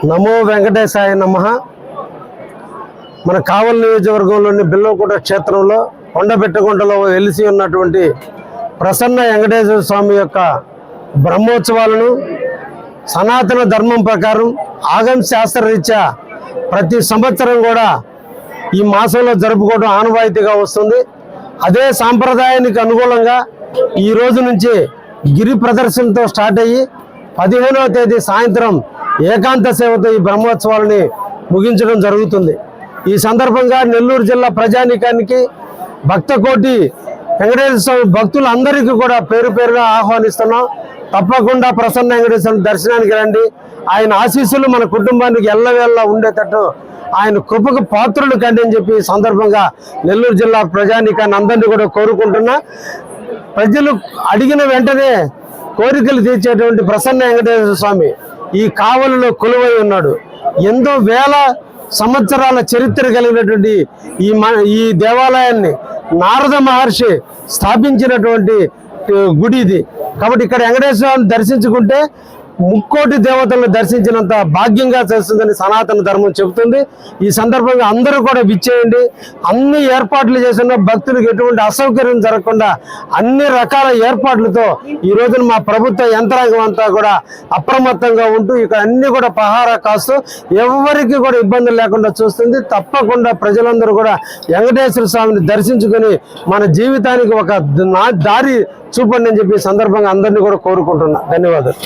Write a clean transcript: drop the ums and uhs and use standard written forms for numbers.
నమో వెంకటేశాయ నమః. మన కావలి నియోజకవర్గంలోని బిల్లవకోట క్షేత్రంలో కొండబెట్టగుంటలో వెలిసి ఉన్నటువంటి ప్రసన్న వెంకటేశ్వర స్వామి యొక్క బ్రహ్మోత్సవాలను సనాతన ధర్మం ప్రకారం ఆగమ శాస్త్రరీత్యా ప్రతి సంవత్సరం కూడా ఈ మాసంలో జరుపుకోవడం ఆనవాయితీగా వస్తుంది. అదే సాంప్రదాయానికి అనుకూలంగా ఈ రోజు నుంచి గిరి ప్రదర్శనతో స్టార్ట్ అయ్యి 15వ తేదీ సాయంత్రం ఏకాంత సేవతో ఈ బ్రహ్మోత్సవాలని ముగించడం జరుగుతుంది. ఈ సందర్భంగా నెల్లూరు జిల్లా ప్రజానీకానికి భక్తకోటి వెంకటేశ్వర స్వామి భక్తులందరికీ కూడా పేరు పేరుగా ఆహ్వానిస్తున్నాం. తప్పకుండా ప్రసన్న వెంకటేశ్వర దర్శనానికి రండి. ఆయన ఆశీస్సులు మన కుటుంబానికి ఎల్లవేళలా ఉండేటట్టు ఆయన కృపకు పాత్రులు కండి అని చెప్పి ఈ సందర్భంగా నెల్లూరు జిల్లా ప్రజానీకాన్ని అందరినీ కూడా కోరుకుంటున్నా. ప్రజలు అడిగిన వెంటనే కోరికలు తీర్చేటువంటి ప్రసన్న వెంకటేశ్వర స్వామి ఈ కావలిలో కొలువై ఉన్నాడు. ఎంతో వేల సంవత్సరాల చరిత్ర కలిగినటువంటి ఈ దేవాలయాన్ని నారద మహర్షి స్థాపించినటువంటి గుడి ఇది. కాబట్టి ఇక్కడ వెంకటేశ్వర స్వామిని దర్శించుకుంటే ముక్కోటి దేవతలను దర్శించినంత భాగ్యంగా చేస్తుందని సనాతన ధర్మం చెబుతుంది. ఈ సందర్భంగా అందరూ కూడా విచ్చేయండి. అన్ని ఏర్పాట్లు చేసిన భక్తులకు ఎటువంటి అసౌకర్యం జరగకుండా అన్ని రకాల ఏర్పాట్లతో ఈ రోజున మా ప్రభుత్వ యంత్రాంగం అంతా కూడా అప్రమత్తంగా ఉంటూ ఇక్కడ అన్ని కూడా పహారా కాస్తూ ఎవరికి కూడా ఇబ్బందులు లేకుండా చూస్తుంది. తప్పకుండా ప్రజలందరూ కూడా వెంకటేశ్వర స్వామిని దర్శించుకొని మన జీవితానికి ఒక దారి చూపండి అని చెప్పి సందర్భంగా అందరినీ కూడా కోరుకుంటున్నా. ధన్యవాదాలు.